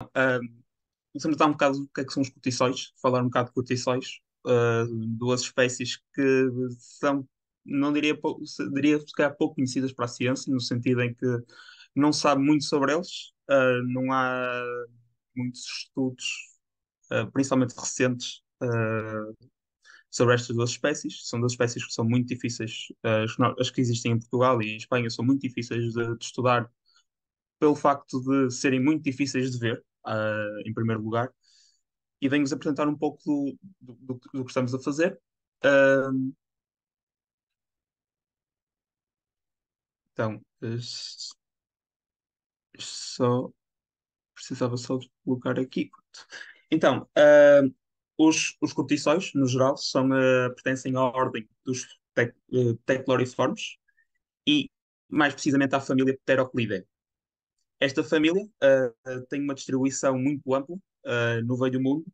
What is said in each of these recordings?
Vamos tratar um bocado do que são os cortiçóis, falar um bocado de cortiçóis, duas espécies que são, não diria, diria se calhar pouco conhecidas para a ciência, no sentido em que não se sabe muito sobre eles, não há muitos estudos, principalmente recentes, sobre estas duas espécies. São duas espécies que são muito difíceis, as que existem em Portugal e em Espanha são muito difíceis de estudar pelo facto de serem muito difíceis de ver, em primeiro lugar, e venho-vos apresentar um pouco do que estamos a fazer. Ah, então, só precisava só de colocar aqui. Então, os cortiçóis, no geral, pertencem à ordem dos Tecloriformes e, mais precisamente, à família Pteroclidae. Esta família tem uma distribuição muito ampla no meio do mundo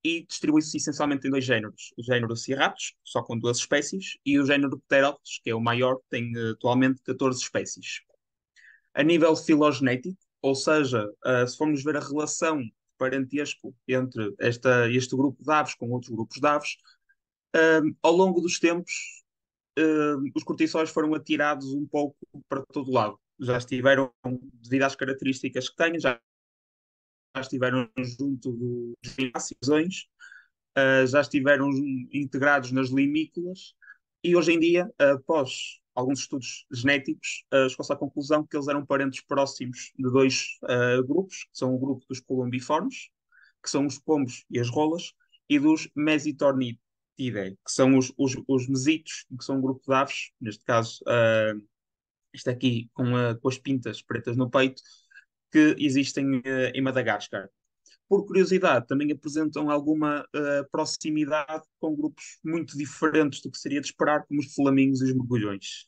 e distribui-se essencialmente em dois géneros. O género Cirraptor, só com duas espécies, e o género Pteropus, que é o maior, que tem atualmente 14 espécies. A nível filogenético, ou seja, se formos ver a relação de parentesco entre este grupo de aves com outros grupos de aves, ao longo dos tempos, os cortiçóis foram atirados um pouco para todo lado. Já estiveram, devido às características que têm, já estiveram junto dos limícolas, já estiveram integrados nas limícolas e hoje em dia, após alguns estudos genéticos, chegou-se à conclusão que eles eram parentes próximos de dois grupos, que são o grupo dos columbiformes, que são os pombos e as rolas, e dos Mesitornithidae, que são os mesitos, que são um grupo de aves, neste caso, isto aqui com as pintas pretas no peito, que existem em Madagascar. Por curiosidade, também apresentam alguma proximidade com grupos muito diferentes do que seria de esperar, como os flamingos e os mergulhões.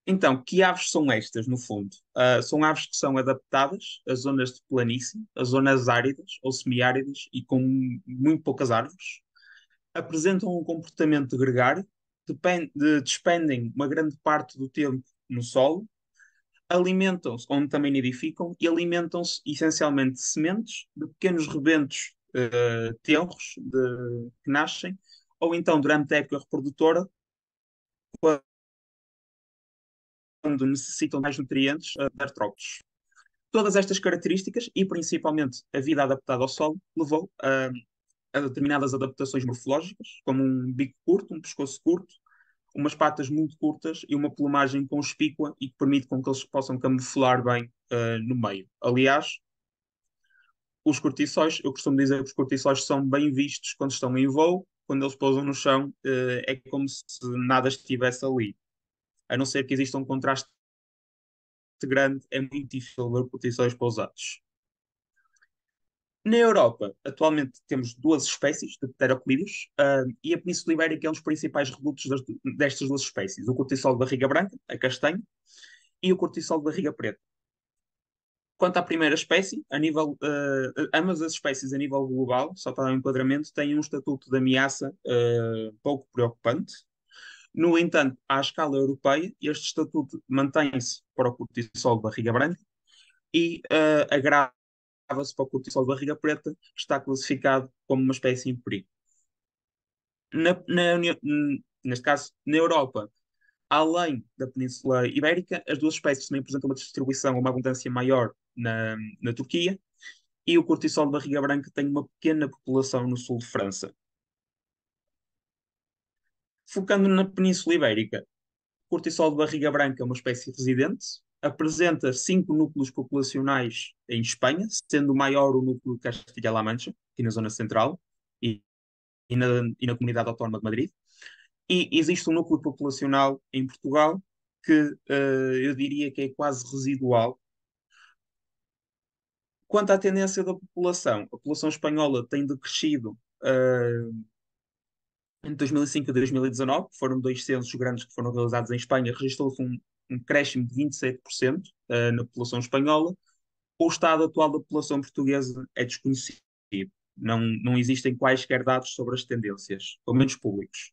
Então, que aves são estas, no fundo? São aves que são adaptadas a zonas de planície, a zonas áridas ou semiáridas e com muito poucas árvores. Apresentam um comportamento gregário, despendem uma grande parte do tempo no solo, alimentam-se, onde também nidificam, e alimentam-se essencialmente de sementes, de pequenos rebentos tenros que nascem, ou então durante a época reprodutora, quando necessitam mais nutrientes, de artrópodes. Todas estas características, e principalmente a vida adaptada ao solo, levou a determinadas adaptações morfológicas, como um bico curto, um pescoço curto, umas patas muito curtas e uma plumagem conspícua e que permite com que eles possam camuflar bem no meio. Aliás, os cortiçóis, eu costumo dizer que os cortiçóis são bem vistos quando estão em voo, quando eles pousam no chão, é como se nada estivesse ali. A não ser que exista um contraste grande, é muito difícil ver cortiçóis pousados. Na Europa, atualmente temos duas espécies de pteroclídeos, e a Península Ibérica é um dos principais redutos destas duas espécies: o cortiçol de barriga branca, a castanho, e o cortiçol de barriga preta. Quanto à primeira espécie, ambas as espécies a nível global, só para dar um enquadramento, têm um estatuto de ameaça pouco preocupante. No entanto, à escala europeia, este estatuto mantém-se para o cortiçol de barriga branca e agrava-se para o cortiçol de barriga preta, que está classificado como uma espécie em perigo. Neste caso, na Europa, além da Península Ibérica, as duas espécies também apresentam uma distribuição, uma abundância maior na Turquia, e o cortiçol de barriga branca tem uma pequena população no sul de França. Focando na Península Ibérica, o cortiçol de barriga branca é uma espécie residente, apresenta cinco núcleos populacionais em Espanha, sendo o maior o núcleo de Castilla-La Mancha, aqui na zona central, e, e na Comunidade Autónoma de Madrid. E existe um núcleo populacional em Portugal que eu diria que é quase residual. Quanto à tendência da população, a população espanhola tem decrescido entre 2005 e 2019, foram dois censos grandes que foram realizados em Espanha, registrou-se um crescimento de 27% na população espanhola. O estado atual da população portuguesa é desconhecido. Não existem quaisquer dados sobre as tendências, pelo menos públicos.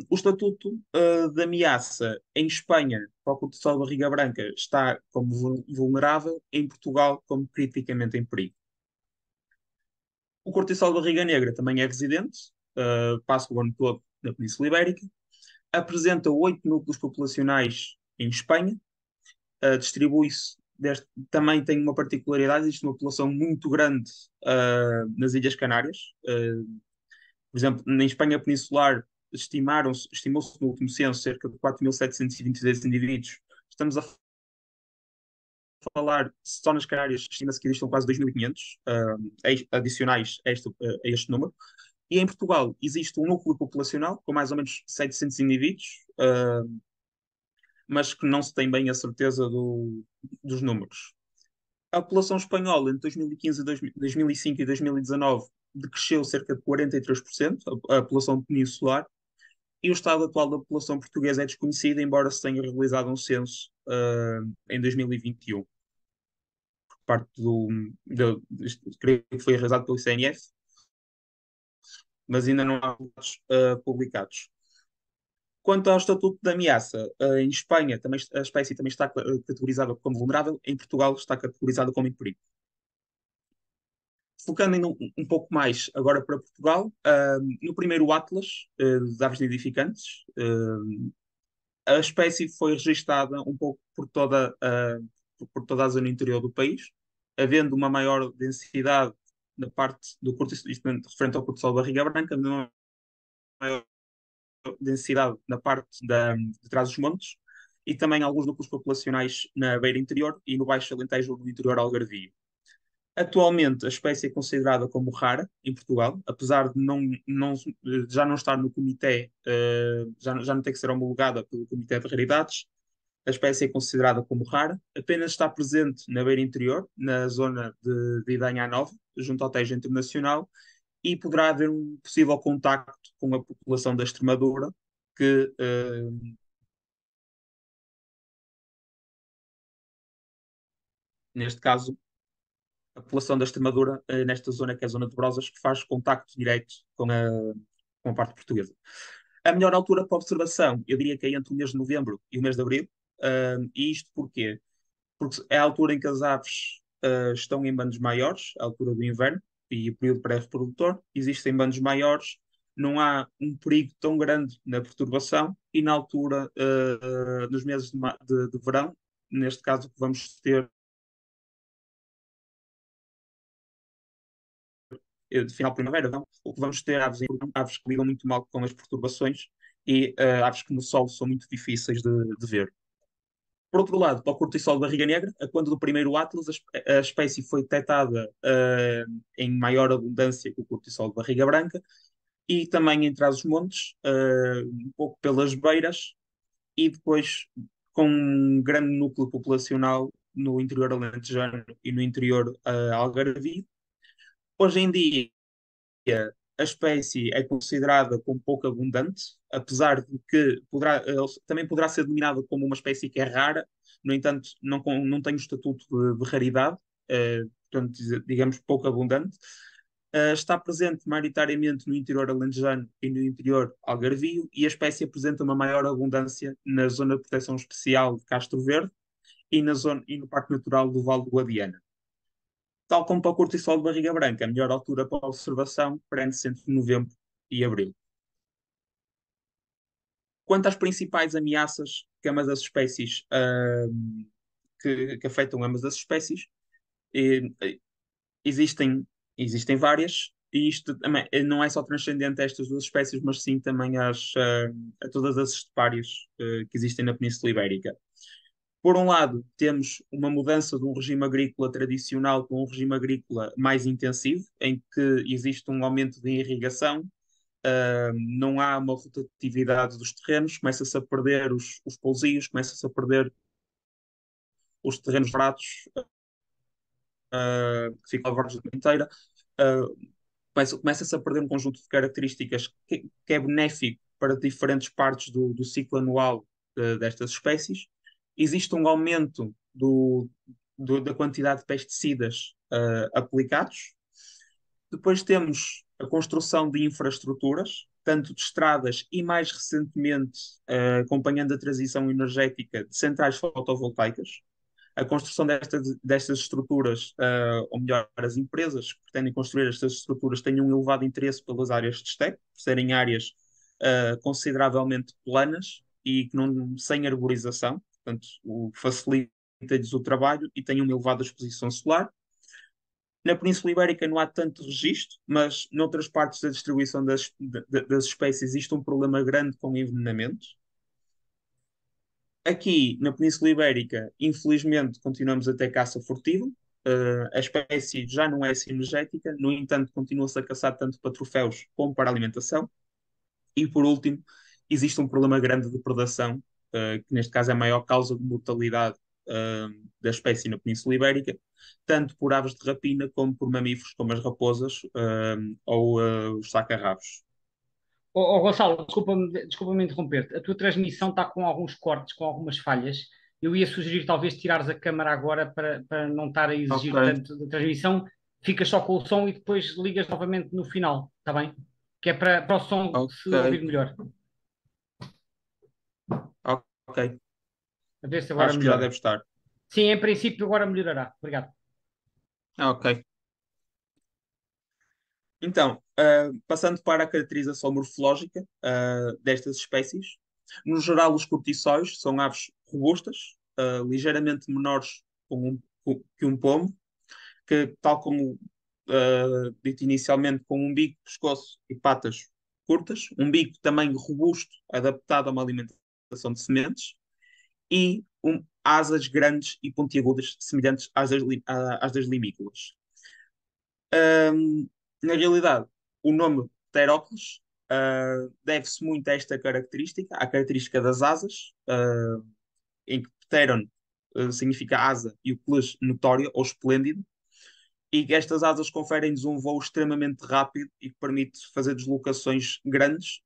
O estatuto de ameaça em Espanha para o cortiçol de barriga branca está como vulnerável, em Portugal como criticamente em perigo. O cortiçol de barriga negra também é residente, passa o ano todo na Península Ibérica, apresenta 8 núcleos populacionais em Espanha, distribui-se, também tem uma particularidade, existe uma população muito grande nas Ilhas Canárias. Por exemplo, na Espanha peninsular estimou-se no último censo cerca de 4.722 indivíduos. Estamos a falar, só nas Canárias, estima-se que existam quase 2.500 adicionais a este número. E em Portugal existe um núcleo populacional com mais ou menos 700 indivíduos, mas que não se tem bem a certeza dos números. A população espanhola entre 2015, 2005 e 2019 decresceu cerca de 43%, a população peninsular, e o estado atual da população portuguesa é desconhecido, embora se tenha realizado um censo em 2021, por parte creio que foi realizado pelo ICNF, mas ainda não há dados publicados. Quanto ao estatuto de ameaça, em Espanha também, a espécie também está categorizada como vulnerável, em Portugal está categorizada como em perigo. Focando um pouco mais agora para Portugal, no primeiro Atlas das aves nidificantes, a espécie foi registada um pouco por toda a zona interior do país, havendo uma maior densidade na parte do cortiço, isto referente ao cortiçol de barriga branca, uma maior densidade na parte de trás dos montes, e também alguns núcleos populacionais na beira interior e no Baixo Alentejo no interior algarvio. Atualmente, a espécie é considerada como rara em Portugal, apesar de já não estar no comitê, já não ter que ser homologada pelo Comitê de Raridades. A espécie é considerada como rara, apenas está presente na beira interior, na zona de Idanha Nova, junto ao Tejo Internacional, e poderá haver um possível contacto com a população da Extremadura, que, neste caso, a população da Extremadura, nesta zona que é a zona de Brosas, que faz contacto direto com a parte portuguesa. A melhor altura para observação, eu diria que é entre o mês de novembro e o mês de abril. E isto porquê? Porque é a altura em que as aves estão em bandos maiores, a altura do inverno e o período pré-reprodutor. Existem bandos maiores, não há um perigo tão grande na perturbação e na altura, nos meses de verão, neste caso, que vamos ter de final de primavera, não? O que vamos ter aves que lidam muito mal com as perturbações e aves que no solo são muito difíceis de ver. Por outro lado, para o cortiçol de barriga negra, a quando do primeiro Atlas, a espécie foi detectada em maior abundância que o cortiçol de barriga branca e também em Trás-os-Montes, um pouco pelas beiras e depois com um grande núcleo populacional no interior alentejano e no interior algarvio. Hoje em dia, a espécie é considerada como pouco abundante, apesar de que também poderá ser denominada como uma espécie que é rara, no entanto, não tem o estatuto de raridade, portanto, digamos, pouco abundante. Está presente maioritariamente no interior alentejano e no interior algarvio, e a espécie apresenta uma maior abundância na zona de proteção especial de Castro Verde e no Parque Natural do Vale do Guadiana. Tal como para o cortiçol de barriga branca, a melhor altura para a observação prende-se entre novembro e abril. Quanto às principais ameaças que ambas as espécies que afetam ambas as espécies, eh, existem, existem várias, e isto também não é só transcendente a estas duas espécies, mas sim também a todas as estepárias que existem na Península Ibérica. Por um lado, temos uma mudança de um regime agrícola tradicional para um regime agrícola mais intensivo, em que existe um aumento de irrigação, não há uma rotatividade dos terrenos, começa-se a perder os pousios, começa-se a perder os terrenos baratos, que ficam à volta inteira, uh, começa-se a perder um conjunto de características que é benéfico para diferentes partes do ciclo anual destas espécies. Existe um aumento da quantidade de pesticidas aplicados. Depois temos a construção de infraestruturas, tanto de estradas e, mais recentemente, acompanhando a transição energética de centrais fotovoltaicas. A construção destas estruturas, ou melhor, as empresas que pretendem construir estas estruturas têm um elevado interesse pelas áreas de STEC, por serem áreas consideravelmente planas e que não, sem arborização, portanto, facilita-lhes o trabalho e têm uma elevada exposição solar. Na Península Ibérica não há tanto registro, mas noutras partes da distribuição das espécies existe um problema grande com envenenamento. Aqui na Península Ibérica, infelizmente, continuamos a ter caça furtiva. A espécie já não é sinergética, no entanto, continua-se a caçar tanto para troféus como para alimentação. E por último, existe um problema grande de predação, que neste caso é a maior causa de mortalidade da espécie na Península Ibérica, tanto por aves de rapina como por mamíferos como as raposas ou os sacarrabos. Gonçalo, desculpa-me interromper-te. A tua transmissão está com alguns cortes, com algumas falhas. Eu ia sugerir talvez tirares a câmara agora para não estar a Ok, exigir tanto da transmissão. Ficas só com o som e depois ligas novamente no final, está bem? Que é para o som se ok, ouvir melhor. ok. A ver se agora Acho que já melhora. deve estar. Sim, em princípio agora melhorará. Obrigado. Ok. Então, passando para a caracterização morfológica destas espécies, no geral, os cortiçóis são aves robustas, ligeiramente menores que um pombo, que, tal como dito inicialmente, com um bico, pescoço e patas curtas, um bico também robusto, adaptado a uma alimentação de sementes, e asas grandes e pontiagudas, semelhantes às das limícolas. Na realidade, o nome Pterópolis deve-se muito a esta característica, à característica das asas, em que pteron significa asa e o ples notório ou esplêndido, e que estas asas conferem-lhes um voo extremamente rápido e que permite fazer deslocações grandes,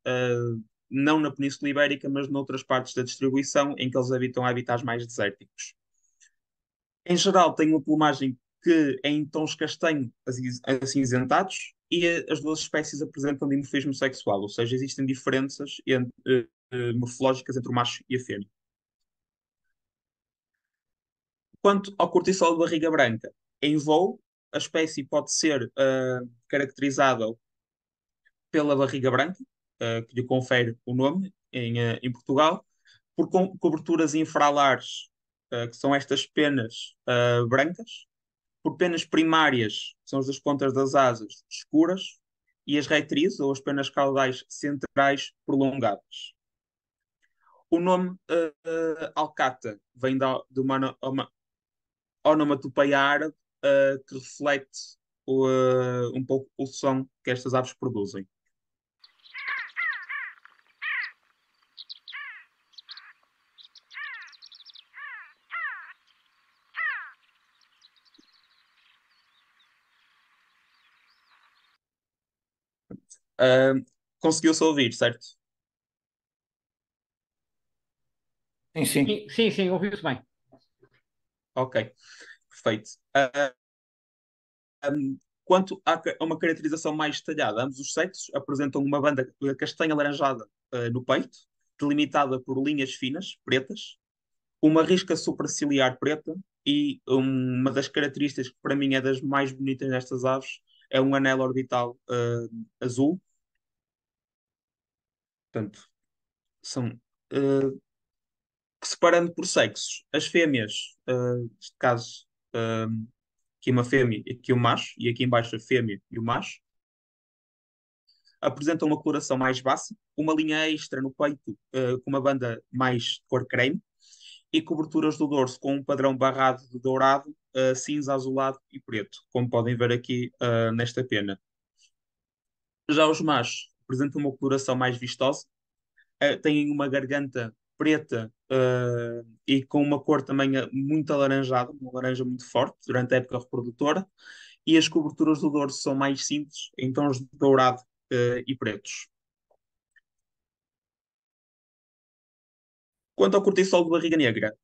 não na Península Ibérica, mas noutras partes da distribuição em que eles habitam habitats mais desérticos. Em geral, tem uma plumagem que é em tons castanho acinzentados e as duas espécies apresentam dimorfismo sexual, ou seja, existem diferenças morfológicas entre o macho e a fêmea. Quanto ao cortiçol de barriga branca, em voo, a espécie pode ser caracterizada pela barriga branca, que lhe confere o nome em Portugal, por coberturas infralares, que são estas penas brancas, por penas primárias, que são as das pontas das asas, escuras, e as retrizes, ou as penas caudais centrais, prolongadas. O nome alcata vem de uma onomatopeia árabe que reflete um pouco o som que estas aves produzem. Uh, Conseguiu-se ouvir, certo? Sim, sim. Sim, sim, sim, ouviu-se bem. Ok, perfeito. Quanto a uma caracterização mais detalhada, ambos os sexos apresentam uma banda castanha alaranjada no peito, delimitada por linhas finas, pretas, uma risca superciliar preta e uma das características que para mim é das mais bonitas nestas aves é um anel orbital azul. Portanto, são separando por sexos, as fêmeas, neste caso, aqui uma fêmea e aqui um macho, e aqui embaixo a fêmea e o macho, apresentam uma coloração mais baixa, uma linha extra no peito com uma banda mais de cor creme e coberturas do dorso com um padrão barrado de dourado, cinza, azulado e preto, como podem ver aqui nesta pena. Já os machos apresentam uma coloração mais vistosa, têm uma garganta preta e com uma cor também muito alaranjada, uma laranja muito forte durante a época reprodutora, e as coberturas do dorso são mais simples, em tons de dourado e pretos. Quanto ao cortiçol de barriga negra,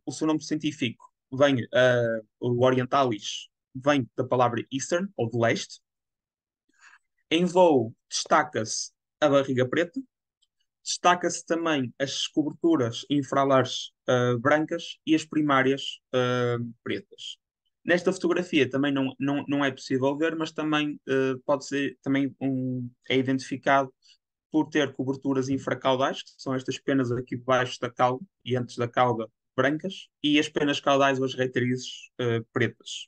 o seu nome científico vem, o orientalis, vem da palavra eastern, ou de leste. Em voo, destaca-se a barriga preta. Destaca-se também as coberturas infralares brancas e as primárias pretas. Nesta fotografia também não é possível ver, mas também pode ser também é identificado por ter coberturas infracaudais, que são estas penas aqui debaixo da cauda e antes da cauda brancas, e as penas caudais ou as retrizes pretas.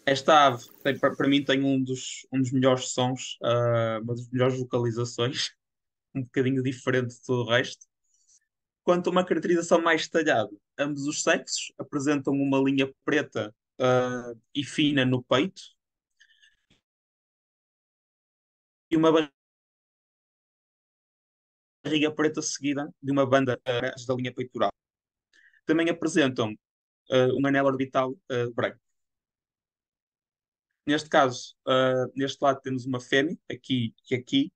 Esta ave, para mim, tem um dos melhores sons, uma das melhores vocalizações, um bocadinho diferente de todo o resto. Quanto a uma caracterização mais detalhada, ambos os sexos apresentam uma linha preta, e fina no peito e uma barriga preta seguida de uma banda da linha peitoral. Também apresentam um anel orbital branco. Neste caso, neste lado temos uma fêmea, aqui,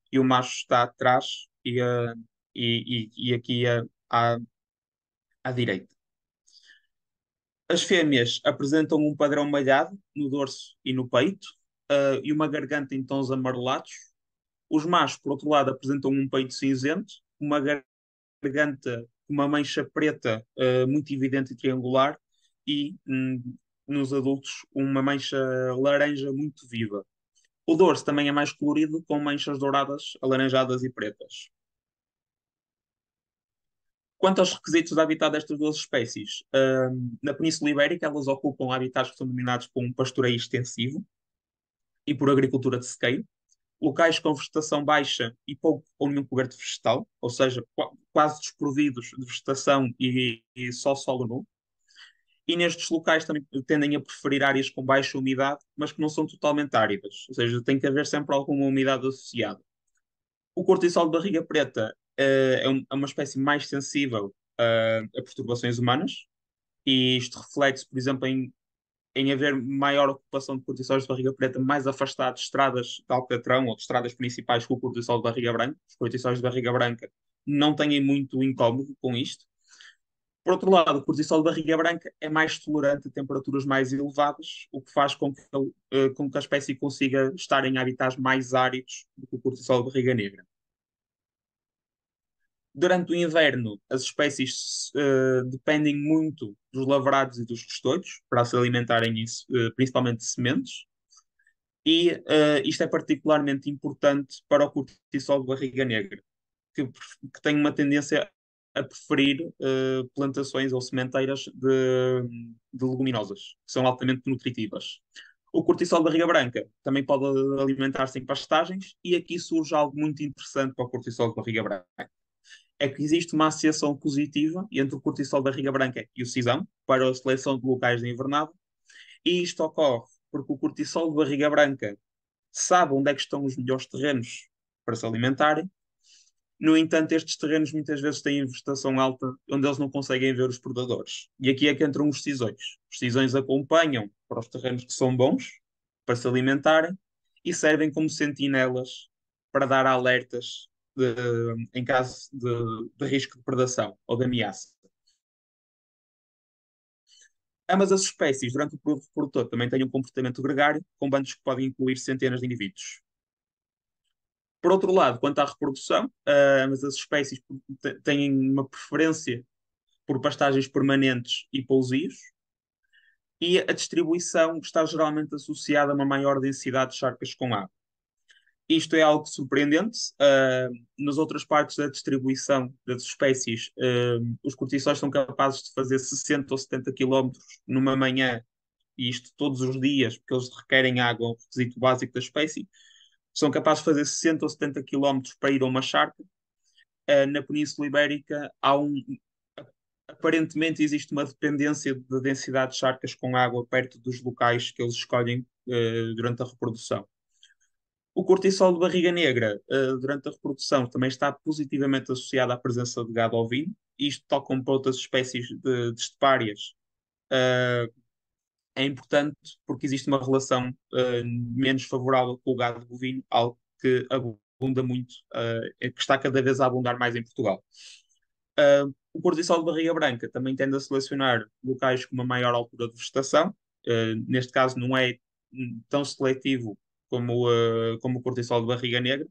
e o macho está atrás e aqui à direita. As fêmeas apresentam um padrão malhado no dorso e no peito, e uma garganta em tons amarelados. Os machos, por outro lado, apresentam um peito cinzento, uma garganta com uma mancha preta muito evidente e triangular, e nos adultos uma mancha laranja muito viva. O dorso também é mais colorido, com manchas douradas, alaranjadas e pretas. Quanto aos requisitos de habitat destas duas espécies, na Península Ibérica elas ocupam habitats que são dominados por um pastoreio extensivo e por agricultura de sequeiro, locais com vegetação baixa e pouco ou nenhum coberto vegetal, ou seja, quase desprovidos de vegetação e só solo nu. E nestes locais também tendem a preferir áreas com baixa umidade, mas que não são totalmente áridas, ou seja, tem que haver sempre alguma umidade associada. O cortiçol de barriga preta é uma espécie mais sensível a perturbações humanas, e isto reflete-se, por exemplo, em haver maior ocupação de cortiçóis de barriga preta mais afastados de estradas de alcatrão ou de estradas principais com o cortiçol de barriga branca. Os cortiçóis de barriga branca não têm muito incómodo com isto. Por outro lado, o cortisol de barriga branca é mais tolerante a temperaturas mais elevadas, o que faz com que a espécie consiga estar em habitats mais áridos do que o cortisol de barriga negra. Durante o inverno, as espécies dependem muito dos lavrados e dos restolhos para se alimentarem, principalmente de sementes, e isto é particularmente importante para o cortiçol de barriga negra, que tem uma tendência a preferir plantações ou sementeiras de leguminosas, que são altamente nutritivas. O cortiçol de barriga branca também pode alimentar-se em pastagens, e aqui surge algo muito interessante para o cortiçol de barriga branca. É que existe uma associação positiva entre o cortiçol de barriga branca e o cisão para a seleção de locais de invernada, e isto ocorre porque o cortiçol de barriga branca sabe onde é que estão os melhores terrenos para se alimentarem. No entanto, estes terrenos muitas vezes têm vegetação alta, onde eles não conseguem ver os predadores. E aqui é que entram os cisões. Os cisões acompanham para os terrenos que são bons para se alimentarem e servem como sentinelas para dar alertas em caso de risco de predação ou de ameaça. Ambas as espécies, durante o período reprodutor, também têm um comportamento gregário, com bandos que podem incluir centenas de indivíduos. Por outro lado, quanto à reprodução, ambas as espécies têm uma preferência por pastagens permanentes e pousios, e a distribuição está geralmente associada a uma maior densidade de charcas com água. Isto é algo surpreendente. Nas outras partes da distribuição das espécies, os cortiçóis são capazes de fazer 60 ou 70 quilómetros numa manhã, e isto todos os dias, porque eles requerem água, um requisito básico da espécie. São capazes de fazer 60 ou 70 quilómetros para ir a uma charca. Na Península Ibérica, aparentemente existe uma dependência da densidade de charcas com água perto dos locais que eles escolhem durante a reprodução. O cortiçol de barriga negra, durante a reprodução, também está positivamente associado à presença de gado ovino. Isto, tal como para outras espécies de estepárias, é importante porque existe uma relação menos favorável com o gado bovino, algo que abunda muito, que está cada vez a abundar mais em Portugal. O cortiçol de barriga branca também tende a selecionar locais com uma maior altura de vegetação. Neste caso, não é tão seletivo como o cortiçol de barriga negra,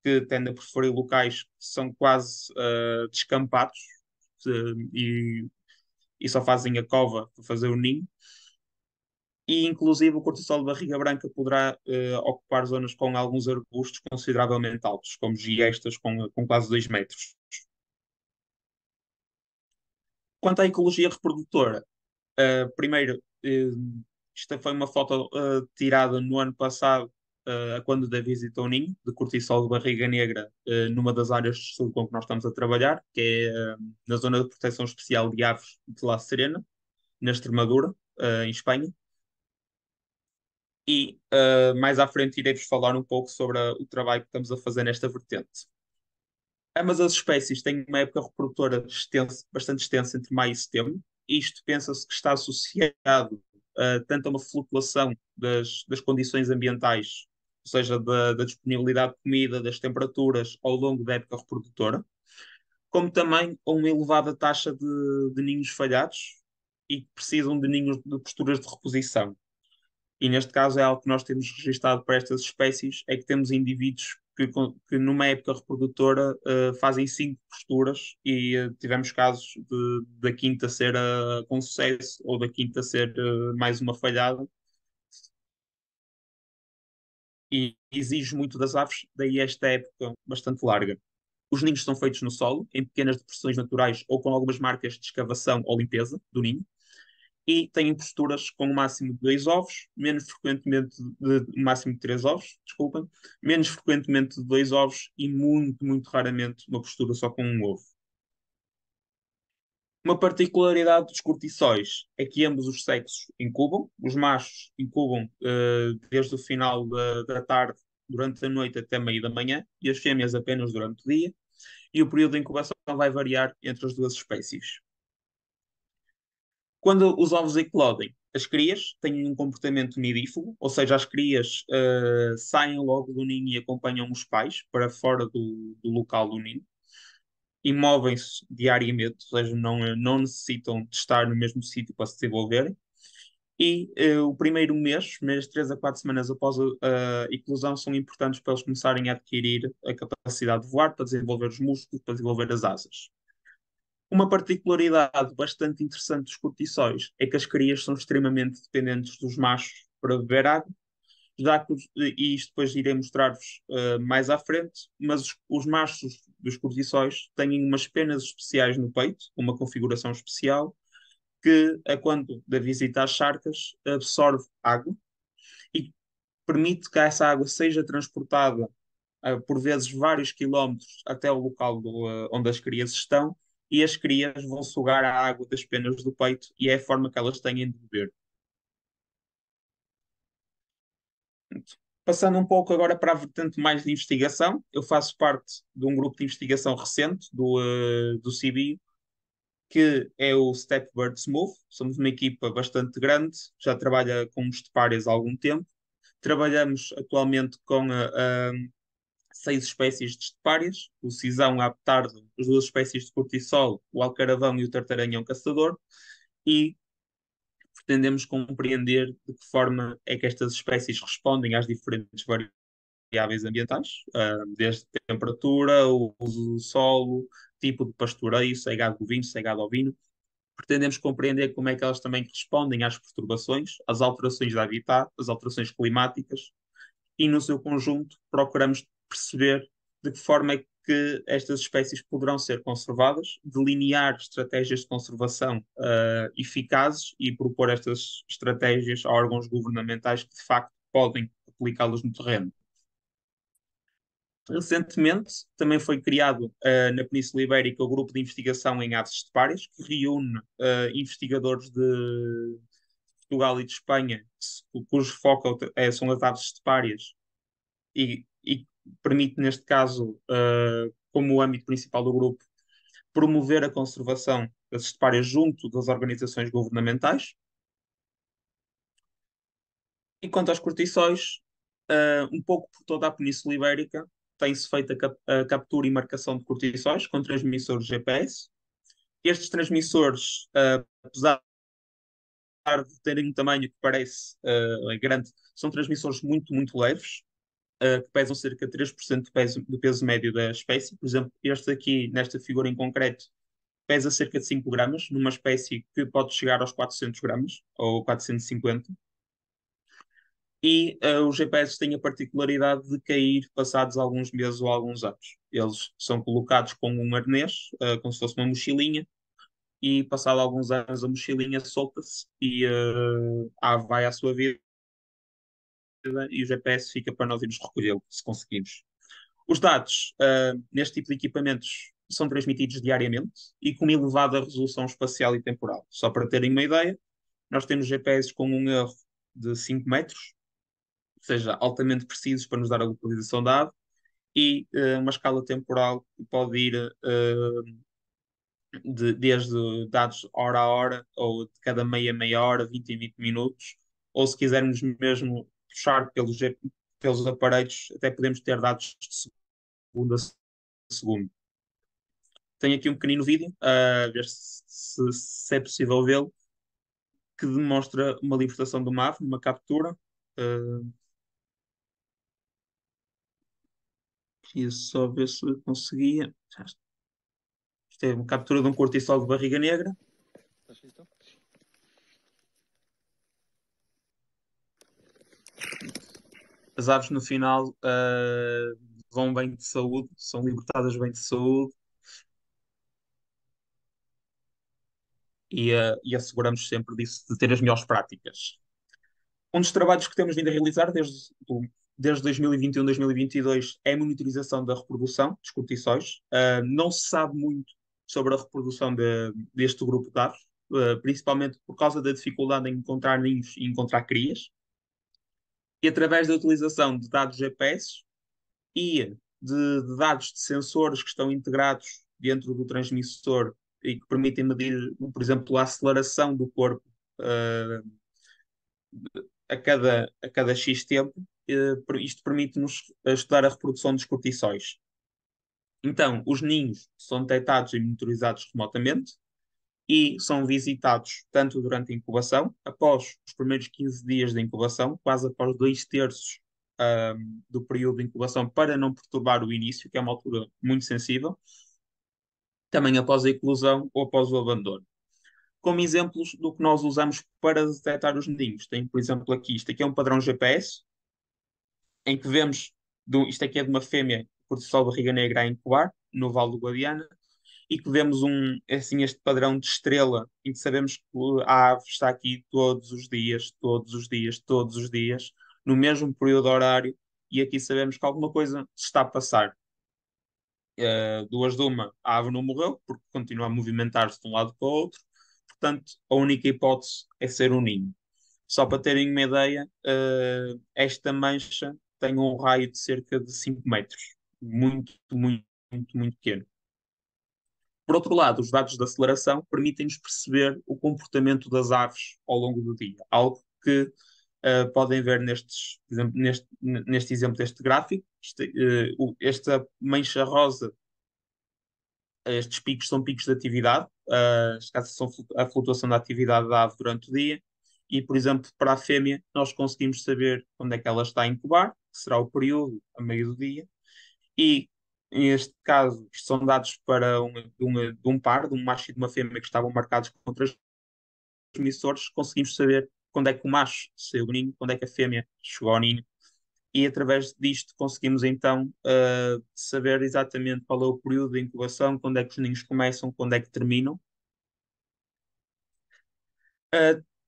que tende a preferir locais que são quase descampados e, e só fazem a cova para fazer o ninho. E, inclusive, o cortiçol de barriga branca poderá ocupar zonas com alguns arbustos consideravelmente altos, como giestas com quase 2 metros. Quanto à ecologia reprodutora, primeiro, esta foi uma foto tirada no ano passado, quando da visita ao ninho, de cortiçol de barriga negra, numa das áreas de estudo com que nós estamos a trabalhar, que é na Zona de Proteção Especial de Aves de La Serena, na Extremadura, em Espanha. E mais à frente irei-vos falar um pouco sobre o trabalho que estamos a fazer nesta vertente. Ambas as espécies têm uma época reprodutora bastante extensa entre maio e setembro. Isto pensa-se que está associado tanto a uma flutuação das condições ambientais, ou seja, da disponibilidade de comida, das temperaturas ao longo da época reprodutora, como também a uma elevada taxa de ninhos falhados e que precisam de ninhos de posturas de reposição. E neste caso é algo que nós temos registado para estas espécies, é que temos indivíduos que numa época reprodutora fazem 5 posturas e tivemos casos da quinta ser com sucesso ou da quinta ser mais uma falhada e exige muito das aves, daí esta época bastante larga. Os ninhos são feitos no solo, em pequenas depressões naturais ou com algumas marcas de escavação ou limpeza do ninho e têm posturas com um máximo de 2 ovos, menos frequentemente um máximo de 3 ovos, desculpem, menos frequentemente de 2 ovos e muito, muito raramente uma postura só com um ovo. Uma particularidade dos cortiçóis é que ambos os sexos incubam. Os machos incubam desde o final da tarde, durante a noite até meio da manhã, e as fêmeas apenas durante o dia. E o período de incubação vai variar entre as duas espécies. Quando os ovos eclodem, as crias têm um comportamento nidífugo, ou seja, as crias saem logo do ninho e acompanham os pais para fora do local do ninho e movem-se diariamente, ou seja, não necessitam de estar no mesmo sítio para se desenvolverem. E o primeiro mês 3 a 4 semanas após a eclosão, são importantes para eles começarem a adquirir a capacidade de voar, para desenvolver os músculos, para desenvolver as asas. Uma particularidade bastante interessante dos cortiçóis é que as crias são extremamente dependentes dos machos para beber água, e isto depois irei mostrar-vos mais à frente, mas os machos dos cortiçóis têm umas penas especiais no peito, uma configuração especial, que, a quando da visita às charcas, absorve água e permite que essa água seja transportada por vezes vários quilómetros até o local onde as crias estão, e as crias vão sugar a água das penas do peito e é a forma que elas têm de beber. Passando um pouco agora para a vertente mais de investigação, eu faço parte de um grupo de investigação recente do CIBIO, que é o Step Bird Smooth. Somos uma equipa bastante grande, já trabalha com os tepárias há algum tempo. Trabalhamos atualmente com 6 espécies de estepárias, o cisão, a aptardo, as 2 espécies de cortiçol, o alcaravão e o tartaranhão caçador, e pretendemos compreender de que forma é que estas espécies respondem às diferentes variáveis ambientais, desde temperatura, o uso do solo, tipo de pastoreio, se é gado bovino, se é gado ovino. Pretendemos compreender como é que elas também respondem às perturbações, às alterações de habitat, às alterações climáticas, e no seu conjunto procuramos perceber de que forma é que estas espécies poderão ser conservadas, delinear estratégias de conservação eficazes e propor estas estratégias a órgãos governamentais que de facto podem aplicá-las no terreno. Recentemente, também foi criado na Península Ibérica o Grupo de Investigação em Aves Estepárias, que reúne investigadores de Portugal e de Espanha, cujo foco são as aves estepárias, e permite, neste caso, como o âmbito principal do grupo, promover a conservação das estepárias junto das organizações governamentais. E quanto aos cortiçóis, um pouco por toda a Península Ibérica, tem-se feito a captura e marcação de cortiçóis com transmissores GPS. Estes transmissores, apesar de terem um tamanho que parece grande, são transmissores muito, muito leves, que pesam cerca de 3% do peso médio da espécie. Por exemplo, este aqui, nesta figura em concreto, pesa cerca de 5 gramas, numa espécie que pode chegar aos 400 gramas, ou 450. E os GPS têm a particularidade de cair passados alguns meses ou alguns anos. Eles são colocados com um arnês, como se fosse uma mochilinha, e passado alguns anos a mochilinha solta-se e a ave vai à sua vida e o GPS fica para nós irmos recolhê-lo, se conseguimos. Os dados neste tipo de equipamentos são transmitidos diariamente e com uma elevada resolução espacial e temporal. Só para terem uma ideia, nós temos GPS com um erro de 5 metros, ou seja, altamente precisos para nos dar a localização da ave, e uma escala temporal que pode ir desde dados hora a hora, ou de cada meia hora, 20 em 20 minutos, ou se quisermos mesmo puxar pelos aparelhos, até podemos ter dados de segundo a segundo. Tenho aqui um pequenino vídeo, a ver se é possível vê-lo, que demonstra uma libertação de uma ave, uma captura. Queria só ver se eu conseguia. Isto é uma captura de um cortiçol de barriga negra. As aves no final vão bem de saúde, são libertadas bem de saúde e asseguramos sempre disso, de ter as melhores práticas. Um dos trabalhos que temos vindo a realizar desde 2021, 2022 é a monitorização da reprodução dos cortiçóis. Não se sabe muito sobre a reprodução deste grupo de aves, principalmente por causa da dificuldade em encontrar ninhos e encontrar crias. E através da utilização de dados GPS e de dados de sensores que estão integrados dentro do transmissor e que permitem medir, por exemplo, a aceleração do corpo uh, a cada X tempo, isto permite-nos estudar a reprodução dos cortiçóis. Então, os ninhos são detectados e monitorizados remotamente e são visitados tanto durante a incubação, após os primeiros 15 dias de incubação, quase após 2/3 do período de incubação, para não perturbar o início, que é uma altura muito sensível, também após a eclosão ou após o abandono. Como exemplos do que nós usamos para detectar os ninhos, tem, por exemplo, aqui, isto aqui é um padrão GPS, em que vemos, isto aqui é de uma fêmea cortisol barriga negra a incubar, no Vale do Guadiana, e que vemos assim, este padrão de estrela, em que sabemos que a ave está aqui todos os dias, todos os dias, todos os dias, no mesmo período horário, e aqui sabemos que alguma coisa se está a passar. Duas de uma, a ave não morreu, porque continua a movimentar-se de um lado para o outro, portanto, a única hipótese é ser um ninho. Só para terem uma ideia, esta mancha tem um raio de cerca de 5 metros. Muito, muito, muito, muito pequeno. Por outro lado, os dados de aceleração permitem-nos perceber o comportamento das aves ao longo do dia. Algo que podem ver neste exemplo deste gráfico. Esta mancha rosa, estes picos são picos de atividade, são a flutuação da atividade da ave durante o dia. E, por exemplo, para a fêmea, nós conseguimos saber onde é que ela está a incubar, que será o período a meio do dia. E, neste caso, isto são dados para de um par, de um macho e de uma fêmea que estavam marcados com transmissores. Conseguimos saber quando é que o macho saiu do ninho, quando é que a fêmea chegou ao ninho. E através disto conseguimos então saber exatamente qual é o período de incubação, quando é que os ninhos começam, quando é que terminam.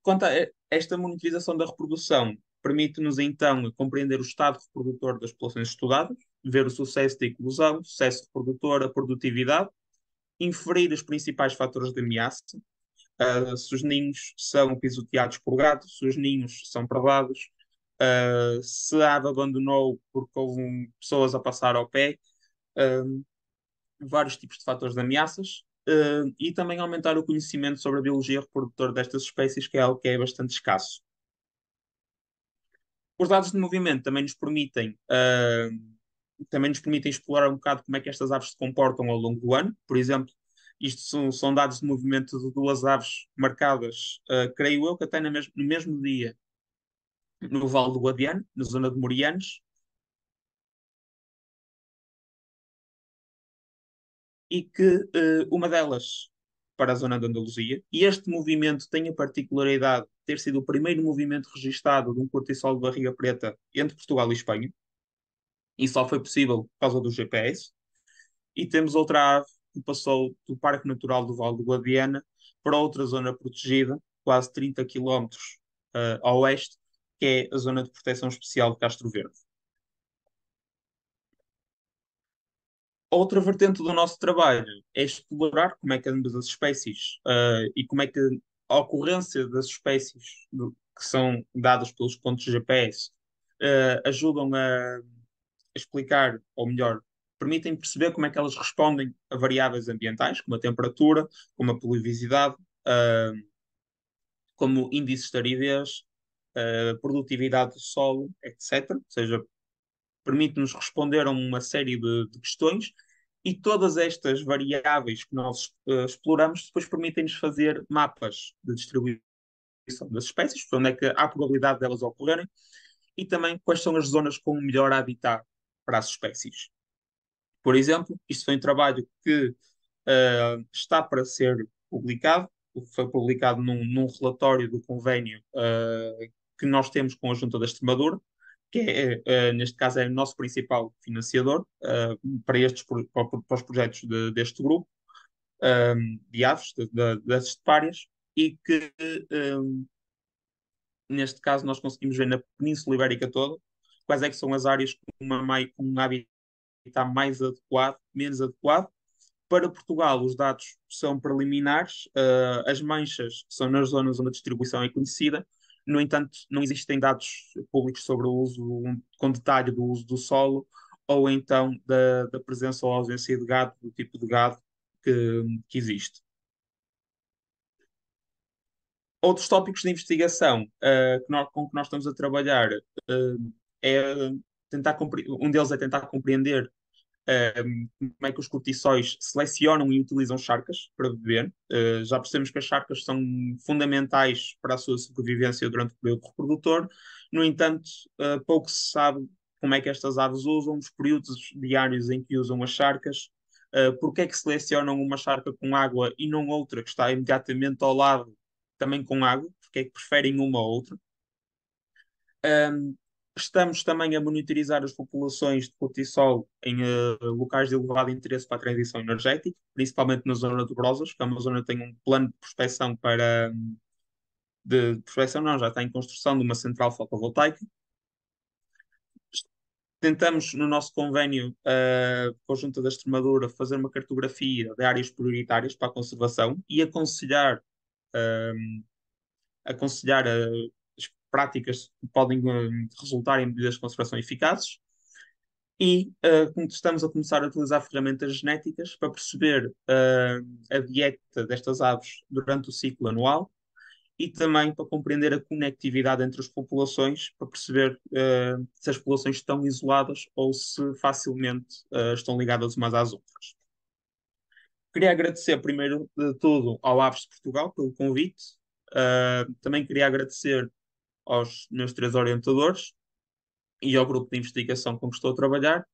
Quanto a esta monitorização da reprodução, permite-nos então compreender o estado reprodutor das populações estudadas, ver o sucesso da eclosão, o sucesso reprodutor, a produtividade, inferir os principais fatores de ameaça, se os ninhos são pisoteados por gato, se os ninhos são predados, se a ave abandonou porque houve pessoas a passar ao pé, uh, vários tipos de fatores de ameaças, e também aumentar o conhecimento sobre a biologia reprodutora destas espécies, que é algo que é bastante escasso. Os dados de movimento também nos permitem também nos permitem explorar um bocado como é que estas aves se comportam ao longo do ano. Por exemplo, isto são dados de movimento de duas aves marcadas, creio eu, que até no mesmo dia, no Vale do Guadiana, na zona de Morianes, e que uma delas para a zona de Andaluzia. E este movimento tem a particularidade de ter sido o primeiro movimento registado de um cortiçol de barriga preta entre Portugal e Espanha, e só foi possível por causa do GPS. E temos outra ave que passou do Parque Natural do Vale do Guadiana para outra zona protegida, quase 30 quilómetros a oeste, que é a Zona de Proteção Especial de Castro Verde. Outra vertente do nosso trabalho é explorar como é que ambas as espécies e como é que a ocorrência das espécies que são dadas pelos pontos GPS ajudam a explicar, ou melhor, permitem perceber como é que elas respondem a variáveis ambientais, como a temperatura, como a pluviosidade, uh, como índices de aridez, produtividade do solo, etc. Ou seja, permite-nos responder a uma série de questões e todas estas variáveis que nós exploramos depois permitem-nos fazer mapas de distribuição das espécies, onde é que há probabilidade delas ocorrerem, e também quais são as zonas com o melhor habitat para as espécies. Por exemplo, isto foi um trabalho que está para ser publicado, foi publicado num relatório do convênio que nós temos com a Junta da Extremadura, que neste caso é o nosso principal financiador para, para os projetos deste grupo de aves, das estepárias, e que neste caso nós conseguimos ver na Península Ibérica toda quais é que são as áreas com um habitat mais adequado, menos adequado. Para Portugal, os dados são preliminares, as manchas são nas zonas onde a distribuição é conhecida, no entanto, não existem dados públicos sobre o uso, com detalhe do uso do solo, ou então da presença ou ausência de gado, do tipo de gado que existe. Outros tópicos de investigação com que nós estamos a trabalhar é um deles é tentar compreender como é que os cortiçóis selecionam e utilizam charcas para beber. Já percebemos que as charcas são fundamentais para a sua sobrevivência durante o período reprodutor. No entanto, pouco se sabe como é que estas aves usam, os períodos diários em que usam as charcas, porque é que selecionam uma charca com água e não outra que está imediatamente ao lado também com água, porque é que preferem uma ou outra. Um, Estamos também a monitorizar as populações de cortisol em locais de elevado interesse para a transição energética, principalmente na zona de Brosas, que é uma zona que tem um plano de prospecção de prospecção não, já está em construção de uma central fotovoltaica. Tentamos, no nosso convênio com a Junta da Extremadura, fazer uma cartografia de áreas prioritárias para a conservação e aconselhar as práticas que podem resultar em medidas de conservação eficazes e estamos a começar a utilizar ferramentas genéticas para perceber a dieta destas aves durante o ciclo anual e também para compreender a conectividade entre as populações, para perceber se as populações estão isoladas ou se facilmente estão ligadas umas às outras. Queria agradecer, primeiro de tudo, ao Aves de Portugal pelo convite. Também queria agradecer aos meus três orientadores e ao grupo de investigação com que estou a trabalhar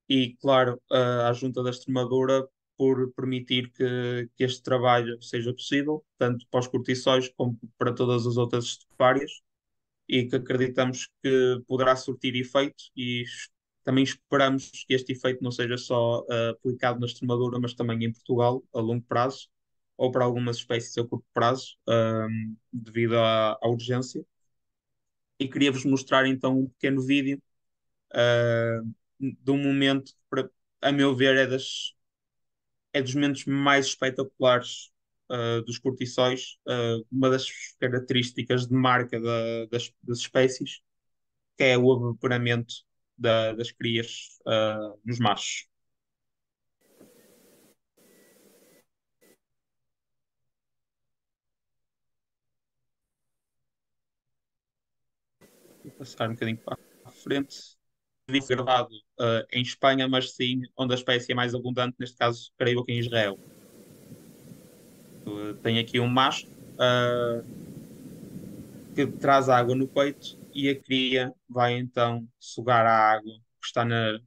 e, claro, à Junta da Extremadura por permitir que este trabalho seja possível, tanto para os cortiçóis como para todas as outras estepárias, e que acreditamos que poderá surtir efeito e também esperamos que este efeito não seja só aplicado na Extremadura, mas também em Portugal, a longo prazo, ou para algumas espécies a curto prazo, devido à urgência. E queria-vos mostrar então um pequeno vídeo de um momento que, a meu ver, é dos momentos mais espetaculares dos cortiçóis. Uma das características de marca das espécies, que é o abeporamento das crias nos machos. Vou passar um bocadinho para a frente. visto gravado em Espanha, mas sim onde a espécie é mais abundante, neste caso, creio que em Israel. Tem aqui um macho que traz água no peito e a cria vai então sugar a água que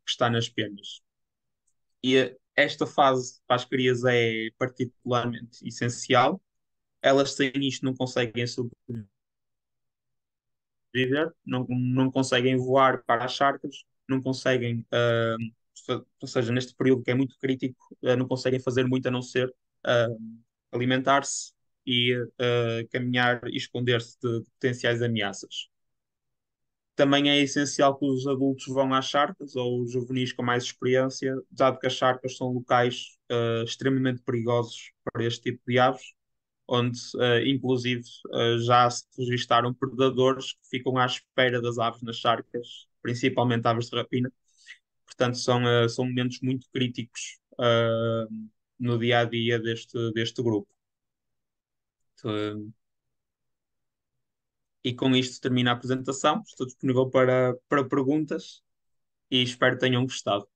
está nas penas. E esta fase para as crias é particularmente essencial. Elas sem isto não conseguem sobreviver, não conseguem voar para as charcas, não conseguem, ou seja, neste período que é muito crítico, não conseguem fazer muito a não ser alimentar-se e caminhar e esconder-se de potenciais ameaças. Também é essencial que os adultos vão às charcas ou os juvenis com mais experiência, dado que as charcas são locais extremamente perigosos para este tipo de aves, onde inclusive já se registaram predadores que ficam à espera das aves nas charcas, principalmente aves de rapina. Portanto, são momentos muito críticos no dia a dia deste grupo. E com isto termina a apresentação. Estou disponível para perguntas e espero que tenham gostado.